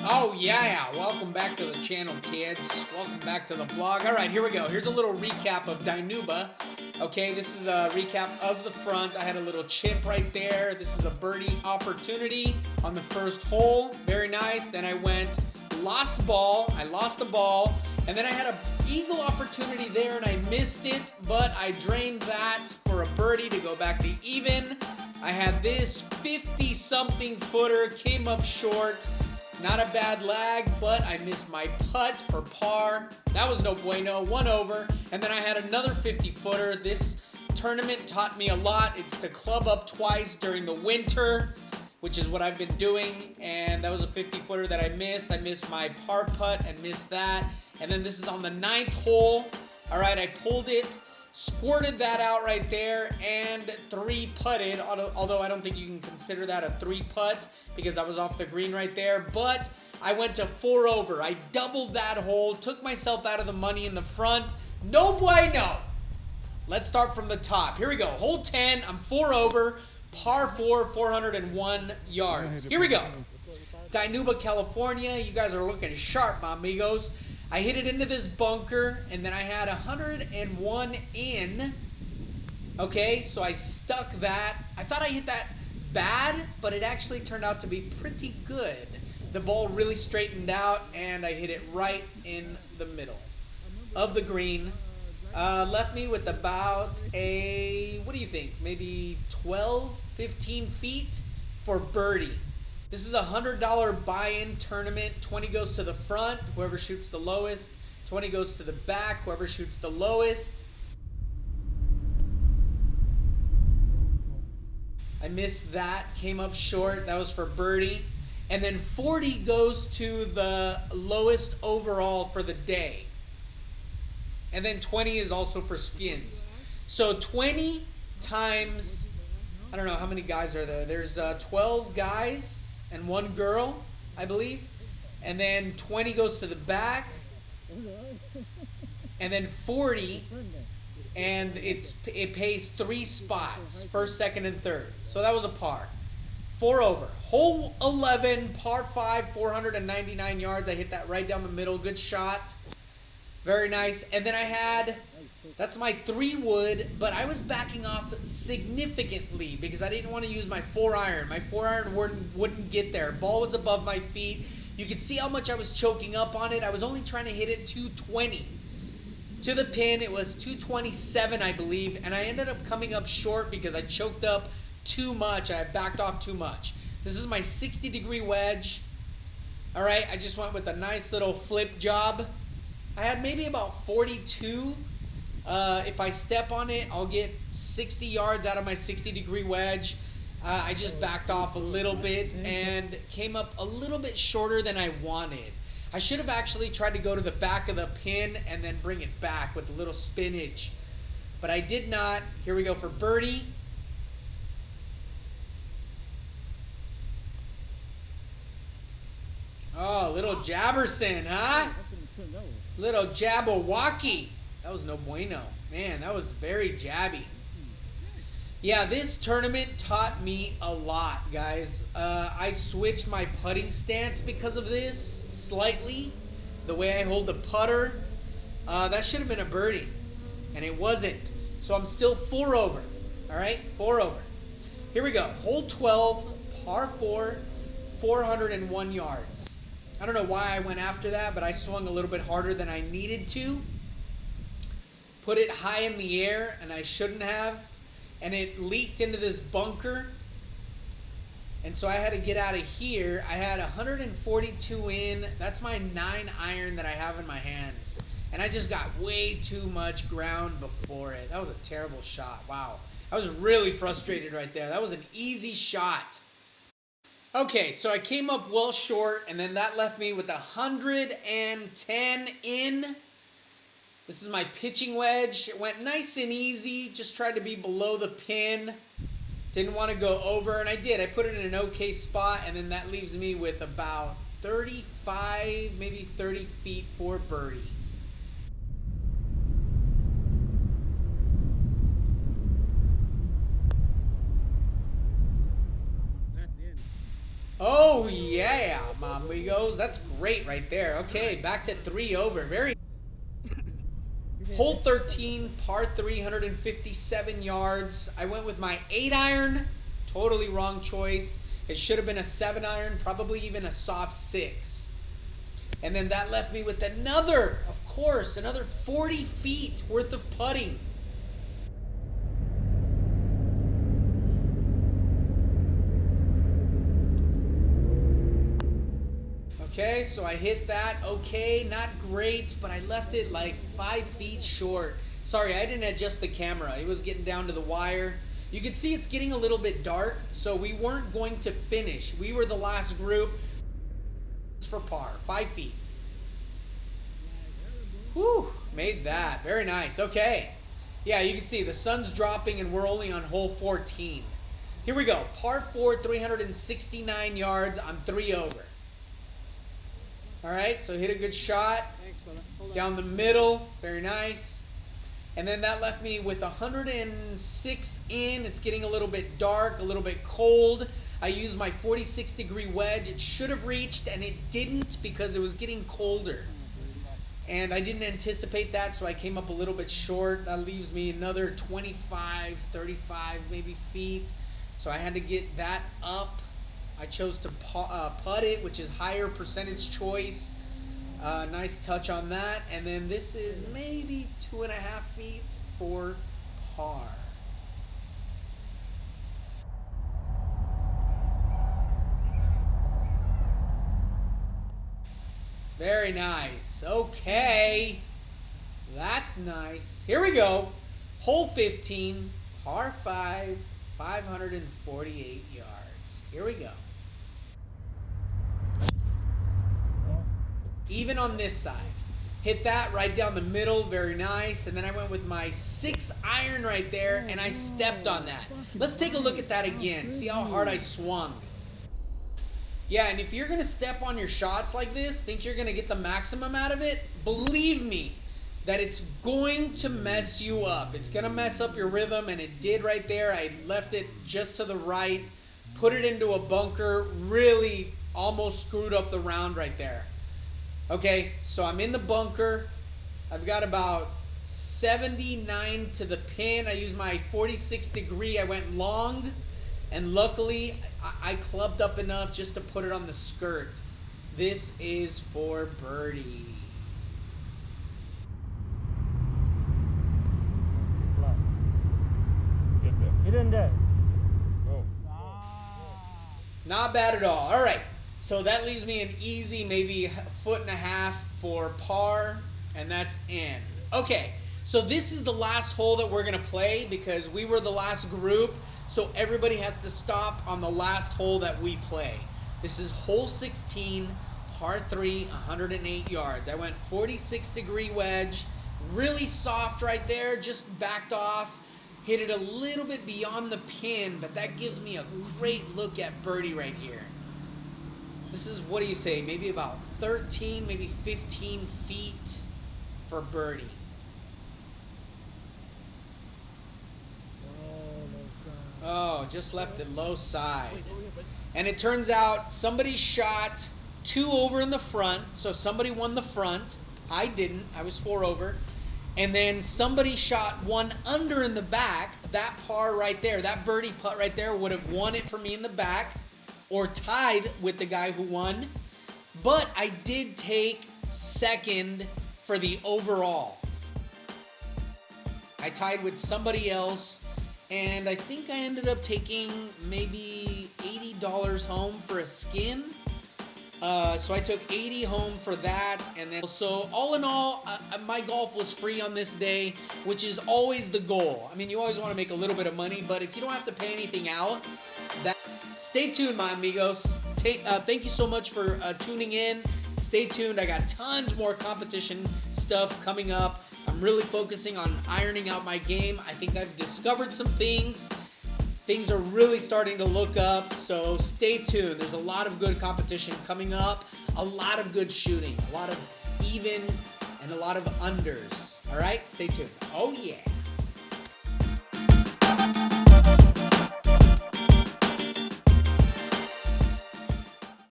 Oh yeah, welcome back to the channel, kids. Welcome back to the vlog. All right, here we go. Here's a little recap of Dinuba. Okay, this is a recap of the front. I had a little chip right there. This is a birdie opportunity on the first hole. Very nice. Then I went lost ball. I lost a ball. And then I had a eagle opportunity there and I missed it, but I drained that for a birdie to go back to even. I had this 50-something footer, came up short. Not a bad lag, but I missed my putt for par. That was no bueno, one over. And then I had another 50-footer. This tournament taught me a lot. It's to club up twice during the winter, which is what I've been doing. And that was a 50-footer that I missed. I missed my par putt and missed that. And then this is on the 9th hole. All right, I pulled it, squirted that out right there, and 3-putted, although I don't think you can consider that a 3-putt because I was off the green right there, but I went to 4 over. I doubled that hole, took myself out of the money in the front. No bueno. Let's start from the top. Here we go. Hole 10, I'm 4 over, par 4, 401 yards. Here we go. Dinuba, California. You guys are looking sharp, my amigos. I hit it into this bunker, and then I had 101 in. Okay, so I stuck that. I thought I hit that bad, but it actually turned out to be pretty good. The ball really straightened out, and I hit it right in the middle of the green. Left me with about a, what do you think, maybe 12, 15 feet for birdie. This is a $100 buy-in tournament. 20 goes to the front, whoever shoots the lowest. 20 goes to the back, whoever shoots the lowest. I missed that, came up short. That was for birdie. And then 40 goes to the lowest overall for the day. And then 20 is also for skins. So 20 times, I don't know, how many guys are there? There's 12 guys and 1 girl, I believe. And then 20 goes to the back. And then 40, and it pays 3 spots, first, second, and third. So that was a par. 4 over. Hole 11, par 5, 499 yards. I hit that right down the middle. Good shot. Very nice. And then I had, that's my 3-wood, but I was backing off significantly because I didn't want to use my 4-iron. My 4-iron wouldn't get there. Ball was above my feet. You could see how much I was choking up on it. I was only trying to hit it 220. To the pin, it was 227, I believe, and I ended up coming up short because I choked up too much. I backed off too much. This is my 60-degree wedge. All right, I just went with a nice little flip job. I had maybe about 42. If I step on it, I'll get 60 yards out of my 60-degree wedge. I just backed off a little bit and came up a little bit shorter than I wanted. I should have actually tried to go to the back of the pin and then bring it back with a little spinach. But I did not. Here we go for birdie. Oh, little Jabberson, huh? Little Jabberwocky. That was no bueno. Man, that was very jabby. Yeah, this tournament taught me a lot, guys. I switched my putting stance because of this, slightly. The way I hold the putter. That should have been a birdie, and it wasn't. So I'm still 4 over. All right, 4 over. Here we go. Hole 12, par 4, 401 yards. I don't know why I went after that, but I swung a little bit harder than I needed to. Put it high in the air, and I shouldn't have. And it leaked into this bunker. And so I had to get out of here. I had 142 in. That's my 9-iron that I have in my hands. And I just got way too much ground before it. That was a terrible shot. Wow. I was really frustrated right there. That was an easy shot. Okay, so I came up well short, and then that left me with 110 in. This is my pitching wedge. It went nice and easy. Just tried to be below the pin. Didn't want to go over, and I did. I put it in an okay spot, and then that leaves me with about 35, maybe 30 feet for birdie. Oh yeah, my amigos. That's great right there. Okay, back to 3 over. Very. Hole 13, par 357 yards. I went with my 8-iron. Totally wrong choice. It should have been a 7-iron, probably even a soft 6. And then that left me with another 40 feet worth of putting. Okay, so I hit that. Okay, not great, but I left it like 5 feet short. Sorry, I didn't adjust the camera. It was getting down to the wire. You can see it's getting a little bit dark, so we weren't going to finish. We were the last group for par, 5 feet. Whew, made that. Very nice. Okay. Yeah, you can see the sun's dropping and we're only on hole 14. Here we go. Par 4, 369 yards. I'm 3 over. All right, so hit a good shot. Down the middle. Very nice. And then that left me with 106 in. It's getting a little bit dark, a little bit cold. I used my 46-degree wedge. It should have reached, and it didn't because it was getting colder. And I didn't anticipate that, so I came up a little bit short. That leaves me another 25, 35 maybe feet. So I had to get that up. I chose to putt it, which is higher percentage choice. Nice touch on that. And then this is maybe 2.5 feet for par. Very nice. Okay. That's nice. Here we go. Hole 15, par 5, 548 yards. Here we go. Even on this side. Hit that right down the middle. Very nice. And then I went with my 6-iron right there, and I stepped on that. Let's take a look at that again. See how hard I swung. Yeah, and if you're going to step on your shots like this, think you're going to get the maximum out of it, believe me that it's going to mess you up. It's going to mess up your rhythm, and it did right there. I left it just to the right, put it into a bunker, really almost screwed up the round right there. Okay, so I'm in the bunker. I've got about 79 to the pin. I used my 46 degree. I went long, and luckily I clubbed up enough just to put it on the skirt. This is for birdie. Get in there. Go. Not bad at all. All right. So that leaves me an easy maybe 1.5 feet for par, and that's in. Okay, so this is the last hole that we're going to play because we were the last group, so everybody has to stop on the last hole that we play. This is hole 16, par 3, 108 yards. I went 46-degree wedge, really soft right there, just backed off, hit it a little bit beyond the pin, but that gives me a great look at birdie right here. This is, what do you say, maybe about 13, maybe 15 feet for birdie. Oh, just left it low side. And it turns out somebody shot 2 over in the front, so somebody won the front. I didn't. I was 4 over. And then somebody shot 1 under in the back. That par right there, that birdie putt right there would have won it for me in the back, or tied with the guy who won. But I did take second for the overall. I tied with somebody else, and I think I ended up taking maybe $80 home for a skin. So I took 80 home for that, and then so all in all, my golf was free on this day, which is always the goal. I mean, you always want to make a little bit of money, but if you don't have to pay anything out, that. Stay tuned, my amigos. Thank you so much for tuning in. Stay tuned. I got tons more competition stuff coming up. I'm really focusing on ironing out my game. I think I've discovered some things. Things are really starting to look up, so stay tuned. There's a lot of good competition coming up, a lot of good shooting, a lot of even and a lot of unders. All right, stay tuned. Oh, yeah.